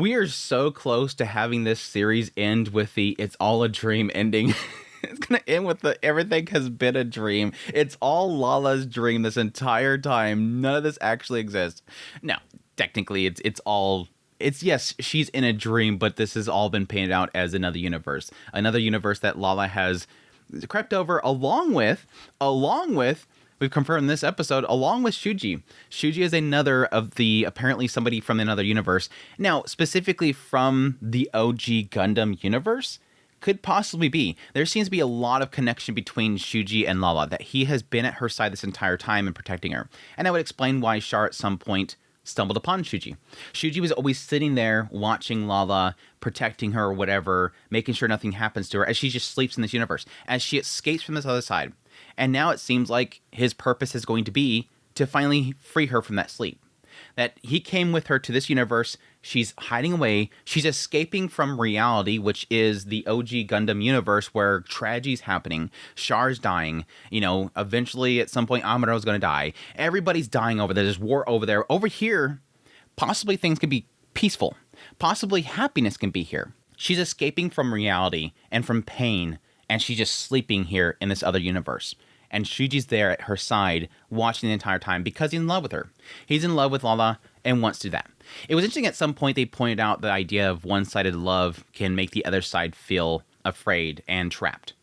We are so close to having this series end with the "it's all a dream" ending. It's gonna end with the "everything has been a dream." It's all Lala's dream this entire time. None of this actually exists. No, technically, it's yes, she's in a dream, but this has all been painted out as another universe that Lala has crept over, along with. We've confirmed in this episode, along with Shuji. Shuji is another of the, apparently somebody from another universe. Now, specifically from the OG Gundam universe, could possibly be. There seems to be a lot of connection between Shuji and Lala, that he has been at her side this entire time and protecting her. And that would explain why Char at some point stumbled upon Shuji. Shuji was always sitting there watching Lala, protecting her or whatever, making sure nothing happens to her as she just sleeps in this universe, as she escapes from this other side. And now it seems like his purpose is going to be to finally free her from that sleep. That he came with her to this universe, she's hiding away, she's escaping from reality, which is the OG Gundam universe where tragedy's happening, Char's dying, eventually at some point Amaro's gonna die, everybody's dying over there, there's war over there. Over here, possibly things could be peaceful, possibly happiness can be here. She's escaping from reality and from pain, and she's just sleeping here in this other universe. And Shuji's there at her side, watching the entire time because he's in love with her. He's in love with Lala and wants to do that. It was interesting at some point they pointed out the idea of one-sided love can make the other side feel afraid and trapped.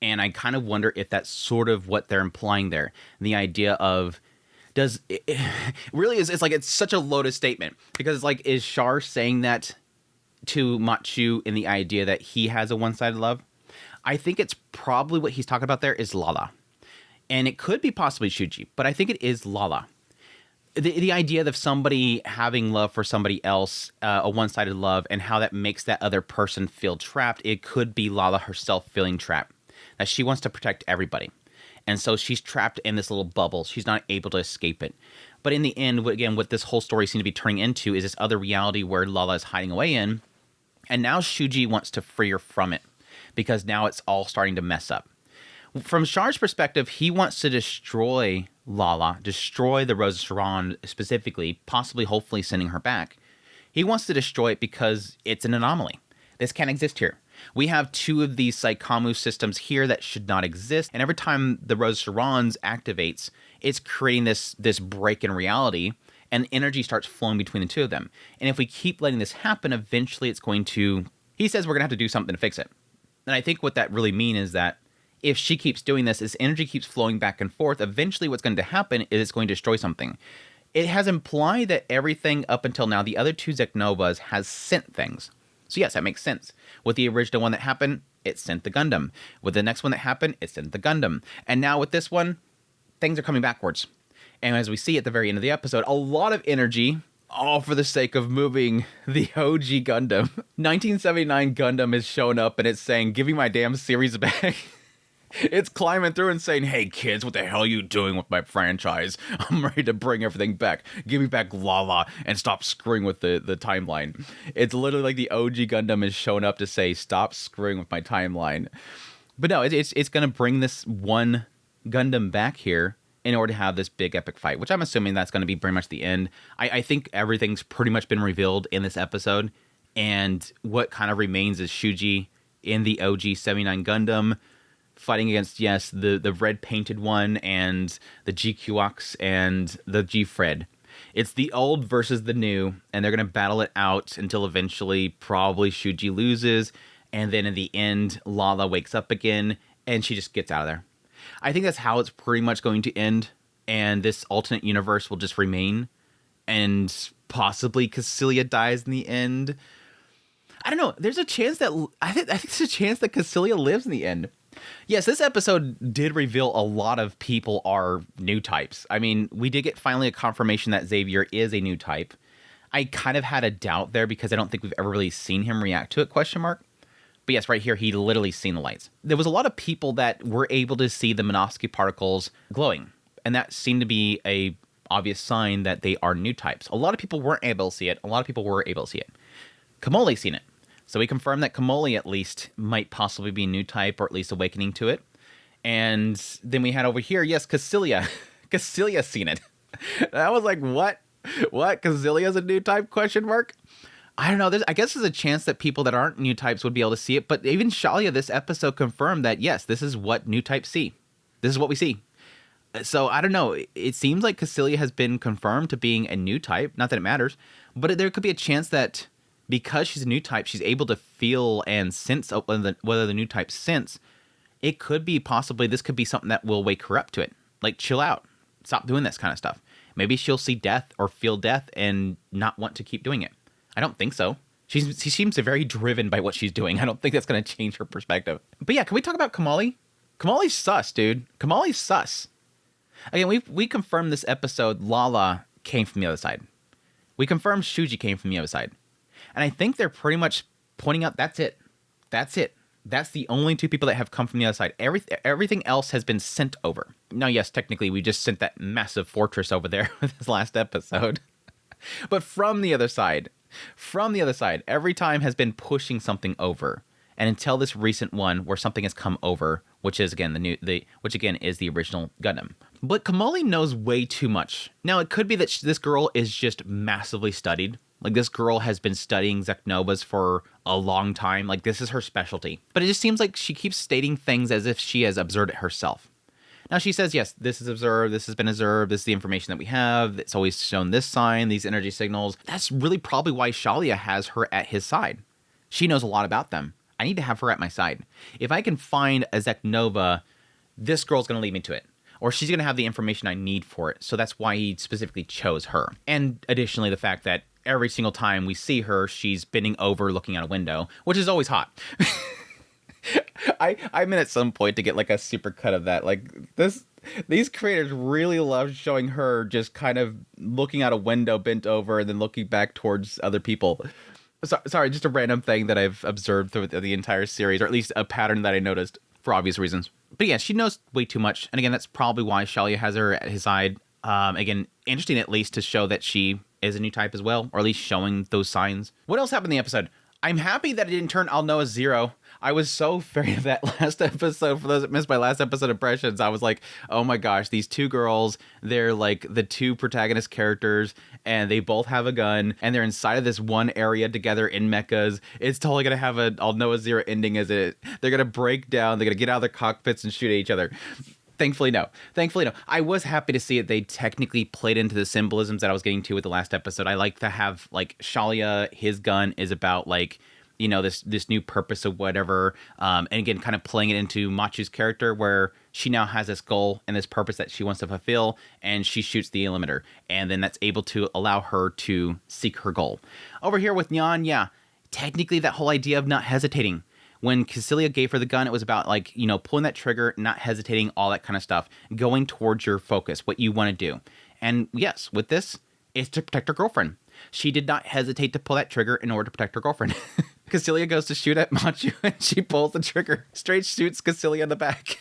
And I kind of wonder if that's sort of what they're implying there. The idea of, really is, it's like, it's such a loaded statement. Because it's like, is Char saying that to Machu in the idea that he has a one-sided love? I think it's probably what he's talking about there is Lala. And it could be possibly Shuji, but I think it is Lala. The idea of somebody having love for somebody else, a one-sided love, and how that makes that other person feel trapped, it could be Lala herself feeling trapped. That she wants to protect everybody. And so she's trapped in this little bubble. She's not able to escape it. But in the end, again, what this whole story seems to be turning into is this other reality where Lala is hiding away in. And now Shuji wants to free her from it, because now it's all starting to mess up. From Char's perspective, he wants to destroy Lala, destroy the Rose of Sharon specifically, possibly, hopefully sending her back. He wants to destroy it because it's an anomaly. This can't exist here. We have two of these Psychomu systems here that should not exist, and every time the Rose of Sharon's activates, it's creating this break in reality, and energy starts flowing between the two of them. And if we keep letting this happen, eventually it's going to... He says we're going to have to do something to fix it. And I think what that really means is that if she keeps doing this, as energy keeps flowing back and forth, eventually what's going to happen is it's going to destroy something. It has implied that everything up until now, the other two Zeknovas, has sent things. So yes, that makes sense. With the original one that happened, it sent the Gundam. With the next one that happened, it sent the Gundam. And now with this one, things are coming backwards. And as we see at the very end of the episode, a lot of energy, all for the sake of moving the OG Gundam. 1979 Gundam is showing up and it's saying, "Give me my damn series back." It's climbing through and saying, "Hey kids, what the hell are you doing with my franchise? I'm ready to bring everything back. Give me back Lala and stop screwing with the timeline." It's literally like the OG Gundam is showing up to say, stop screwing with my timeline. But no, it's going to bring this one Gundam back here in order to have this big epic fight, which I'm assuming that's going to be pretty much the end. I think everything's pretty much been revealed in this episode. And what kind of remains is Shuji in the OG 79 Gundam, fighting against, yes, the red painted one and the GQuuuuuX and the G-Fred. It's the old versus the new, and they're going to battle it out until eventually probably Shuji loses, and then in the end, Lala wakes up again, and she just gets out of there. I think that's how it's pretty much going to end, and this alternate universe will just remain, and possibly Cassilia dies in the end. I don't know. There's a chance that... I think there's a chance that Cassilia lives in the end. Yes, this episode did reveal a lot of people are Newtypes. I mean, we did get finally a confirmation that Xavier is a Newtype. I kind of had a doubt there because I don't think we've ever really seen him react to it, question mark. But yes, right here, he literally seen the lights. There was a lot of people that were able to see the Minovsky particles glowing. And that seemed to be a obvious sign that they are Newtypes. A lot of people weren't able to see it. A lot of people were able to see it. Kamali seen it. So we confirmed that Kamali at least might possibly be Newtype, or at least awakening to it. And then we had over here, yes, Cassilia. Cassilia's seen it. I was like, what? What? Cassilia's a Newtype, question mark? I don't know. I guess there's a chance that people that aren't new types would be able to see it. But even Shalia this episode confirmed that, yes, this is what new types see. This is what we see. So I don't know. It seems like Kycilia has been confirmed to being a new type. Not that it matters. But there could be a chance that because she's a new type, she's able to feel and sense whether the new types sense. It could be possibly this could be something that will wake her up to it. Like, chill out. Stop doing this kind of stuff. Maybe she'll see death or feel death and not want to keep doing it. I don't think so. She seems very driven by what she's doing. I don't think that's going to change her perspective. But yeah, can we talk about Kamali? Kamali's sus, dude. Kamali's sus. Again, we confirmed this episode Lala came from the other side. We confirmed Shuji came from the other side. And I think they're pretty much pointing out that's it. That's it. That's the only two people that have come from the other side. Everything else has been sent over. Now, yes, technically, we just sent that massive fortress over there with this last episode. But from the other side, every time has been pushing something over. And until this recent one where something has come over, which is again which again is the original Gundam. But Kamali knows way too much. Now, it could be that this girl is just massively studied. Like, this girl has been studying Zeknovas for a long time. Like, this is her specialty. But it just seems like she keeps stating things as if she has observed it herself. Now, she says, yes, this is observed, this has been observed, this is the information that we have, it's always shown this sign, these energy signals. That's really probably why Shalia has her at his side. She knows a lot about them. I need to have her at my side. If I can find a Zeknova, this girl's going to lead me to it. Or she's going to have the information I need for it. So that's why he specifically chose her. And additionally, the fact that every single time we see her, she's bending over looking out a window, which is always hot. I meant at some point to get like a super cut of that. Like, these creators really love showing her just kind of looking out a window bent over and then looking back towards other people. Sorry, just a random thing that I've observed through the entire series, or at least a pattern that I noticed for obvious reasons. But yeah, she knows way too much. And again, that's probably why Shalia has her at his side. Again, interesting at least to show that she is a new type as well, or at least showing those signs. What else happened in the episode? I'm happy that it didn't turn I'll know as 0. I was so afraid of that last episode. For those that missed my last episode impressions, I was like, oh my gosh, these two girls, they're like the two protagonist characters, and they both have a gun, and they're inside of this one area together in mechas. It's totally going to have a I'll know a 0 ending, as it. They're going to break down, they're going to get out of their cockpits and shoot at each other. Thankfully, no. I was happy to see it. They technically played into the symbolisms that I was getting to with the last episode. I like to have, like, Shalia, his gun is about, like, you know, this new purpose of whatever. And again, kind of playing it into Machu's character, where she now has this goal and this purpose that she wants to fulfill, and she shoots the limiter. And then that's able to allow her to seek her goal. Over here with Nyan, yeah, technically that whole idea of not hesitating. When Kycilia gave her the gun, it was about, like, you know, pulling that trigger, not hesitating, all that kind of stuff, going towards your focus, what you want to do. And yes, with this, it's to protect her girlfriend. She did not hesitate to pull that trigger in order to protect her girlfriend. Kycilia goes to shoot at Machu, and she pulls the trigger, straight shoots Kycilia in the back.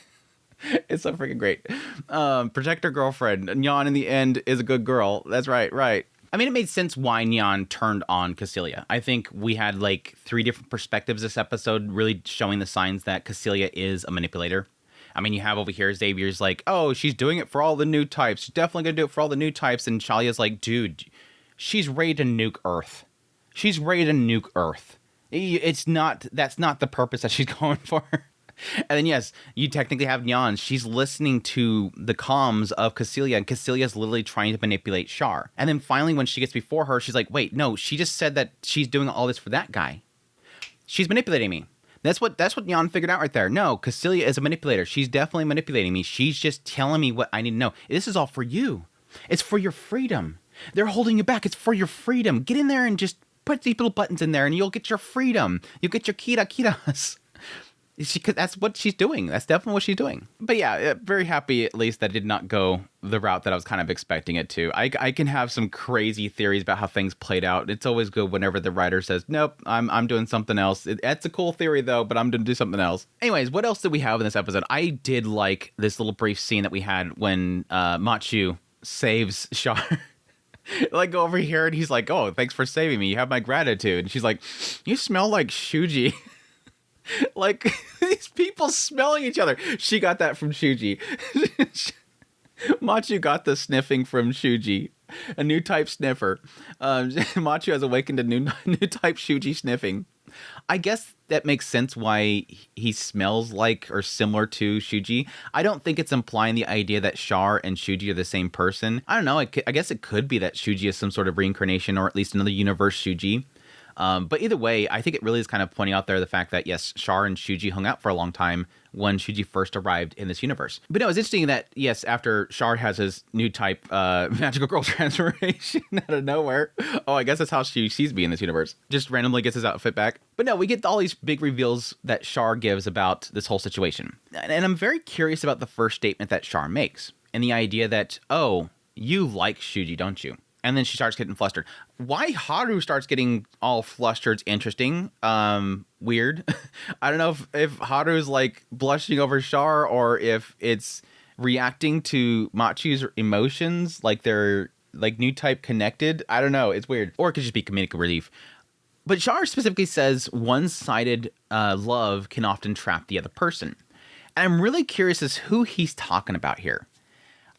It's so freaking great. Protect her girlfriend. Nyan, in the end, is a good girl. That's right. I mean, it made sense why Nyan turned on Kycilia. I think we had like 3 different perspectives this episode, really showing the signs that Kycilia is a manipulator. I mean, you have over here Xavier's like, oh, she's doing it for all the new types. She's definitely going to do it for all the new types. And Shalia's like, dude, she's ready to nuke Earth. That's not the purpose that she's going for. And then, yes, you technically have Nyan. She's listening to the comms of Kycilia, and Kycilia's literally trying to manipulate Char. And then finally, when she gets before her, she's like, wait, no, she just said that she's doing all this for that guy. She's manipulating me. That's what Nyan figured out right there. No, Kycilia is a manipulator. She's definitely manipulating me. She's just telling me what I need to know. This is all for you. It's for your freedom. They're holding you back. It's for your freedom. Get in there and just put these little buttons in there, and you'll get your freedom. You'll get your kiras. That's what she's doing. That's definitely what she's doing. But yeah, very happy at least that did not go the route that I was kind of expecting it to. I can have some crazy theories about how things played out. It's always good whenever the writer says, nope, I'm doing something else. That's a cool theory though, but I'm going to do something else. Anyways, what else did we have in this episode? I did like this little brief scene that we had when Machu saves Char. Like, go over here and he's like, oh, thanks for saving me. You have my gratitude. And she's like, you smell like Shuji. Like, these people smelling each other. She got that from Shuji. Machu got the sniffing from Shuji. A new type sniffer. Machu has awakened a new type Shuji sniffing. I guess that makes sense why he smells like or similar to Shuji. I don't think it's implying the idea that Char and Shuji are the same person. I don't know. I guess it could be that Shuji is some sort of reincarnation or at least another universe Shuji. But either way, I think it really is kind of pointing out there the fact that, yes, Char and Shuji hung out for a long time when Shuji first arrived in this universe. But no, it's interesting that, yes, after Char has his new type magical girl transformation out of nowhere. Oh, I guess that's how she sees me in this universe. Just randomly gets his outfit back. But no, we get all these big reveals that Char gives about this whole situation. And I'm very curious about the first statement that Char makes. And the idea that, oh, you like Shuji, don't you? And then she starts getting flustered. Why Haru starts getting all flustered is interesting. Weird. I don't know if Haru's like blushing over Char or if it's reacting to Machu's emotions, like they're like new type connected. I don't know. It's weird. Or it could just be comedic relief. But Char specifically says one-sided love can often trap the other person. And I'm really curious as who he's talking about here.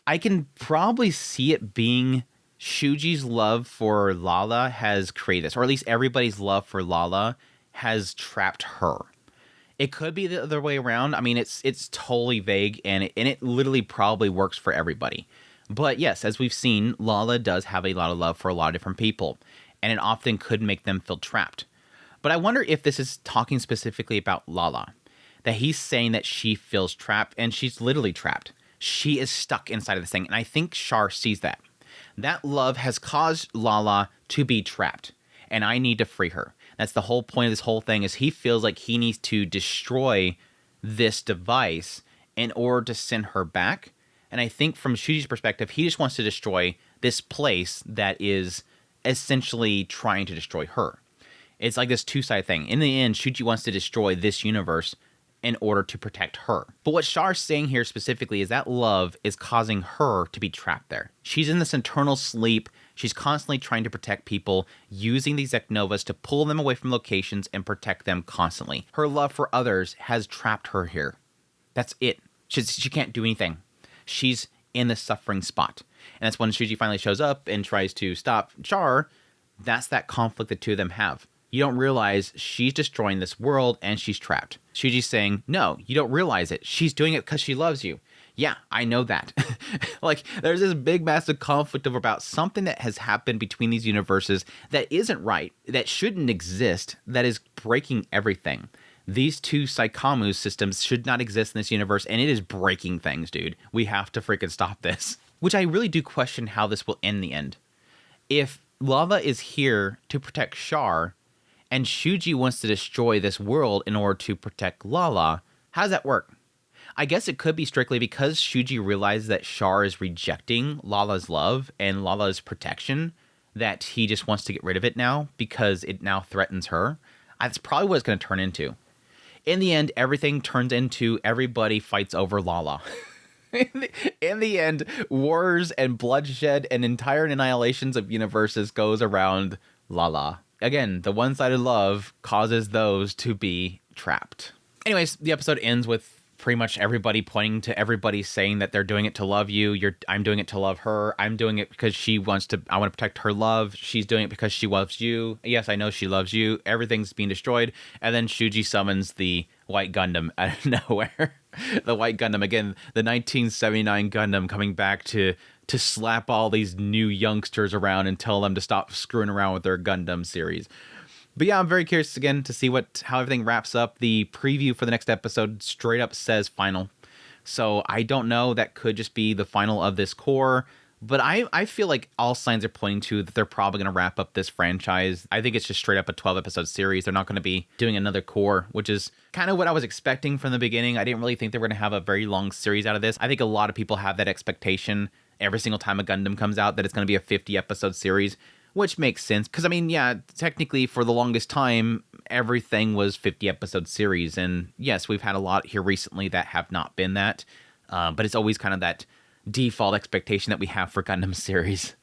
I can probably see it being Shuji's love for Lala has created this, or at least everybody's love for Lala has trapped her. It could be the other way around. I mean, it's totally vague, and it literally probably works for everybody. But yes, as we've seen, Lala does have a lot of love for a lot of different people, and it often could make them feel trapped. But I wonder if this is talking specifically about Lala, that he's saying that she feels trapped, and she's literally trapped. She is stuck inside of this thing, and I think Char sees that. That love has caused Lala to be trapped, and I need to free her. That's the whole point of this whole thing, is he feels like he needs to destroy this device in order to send her back. And I think from Shuji's perspective, he just wants to destroy this place that is essentially trying to destroy her. It's like this two-sided thing. In the end, Shuji wants to destroy this universe in order to protect her. But what Char's saying here specifically is that love is causing her to be trapped there. She's in this eternal sleep. She's constantly trying to protect people, using these Zeknovas to pull them away from locations and protect them constantly. Her love for others has trapped her here. That's it. She can't do anything. She's in the suffering spot. And that's when Shuji finally shows up and tries to stop Char. That's that conflict the two of them have. You don't realize she's destroying this world and she's trapped. Shuji's saying, no, you don't realize it. She's doing it because she loves you. Yeah, I know that. Like, there's this big, massive conflict about something that has happened between these universes that isn't right, that shouldn't exist, that is breaking everything. These two Saikamu systems should not exist in this universe, and it is breaking things, dude. We have to freaking stop this. Which I really do question how this will end in the end. If Lala is here to protect Char, and Shuji wants to destroy this world in order to protect Lala, how does that work? I guess it could be strictly because Shuji realized that Char is rejecting Lala's love and Lala's protection, that he just wants to get rid of it now because it now threatens her. That's probably what it's going to turn into. In the end, everything turns into everybody fights over Lala. In the end, wars and bloodshed and entire annihilations of universes goes around Lala. Again, the one-sided love causes those to be trapped. Anyways, the episode ends with pretty much everybody pointing to everybody saying that they're doing it to love you. I'm doing it to love her. I'm doing it because I want to protect her love. She's doing it because she loves you. Yes, I know she loves you. Everything's being destroyed. And then Shuji summons the White Gundam out of nowhere. The White Gundam, again, the 1979 Gundam coming back to slap all these new youngsters around and tell them to stop screwing around with their Gundam series. But yeah, I'm very curious again to see how everything wraps up. The preview for the next episode straight up says final. So I don't know, that could just be the final of this core. But I feel like all signs are pointing to that they're probably going to wrap up this franchise. I think it's just straight up a 12-episode series. They're not going to be doing another core, which is kind of what I was expecting from the beginning. I didn't really think they were going to have a very long series out of this. I think a lot of people have that expectation every single time a Gundam comes out that it's going to be a 50-episode series, which makes sense. Because, I mean, yeah, technically for the longest time, everything was 50-episode series. And yes, we've had a lot here recently that have not been that. But it's always kind of that default expectation that we have for Gundam series,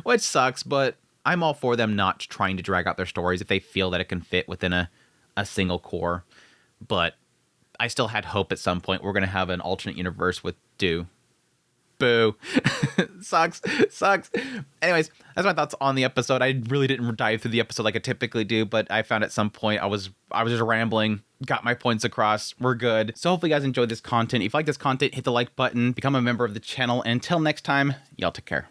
which sucks, but I'm all for them not trying to drag out their stories if they feel that it can fit within a single core. But I still had hope at some point we're going to have an alternate universe with Do. Boo. Sucks. Anyways, that's my thoughts on the episode. I really didn't dive through the episode like I typically do, but I found at some point I was just rambling, got my points across. We're good. So hopefully you guys enjoyed this content. If you like this content, hit the like button, become a member of the channel. And until next time, y'all take care.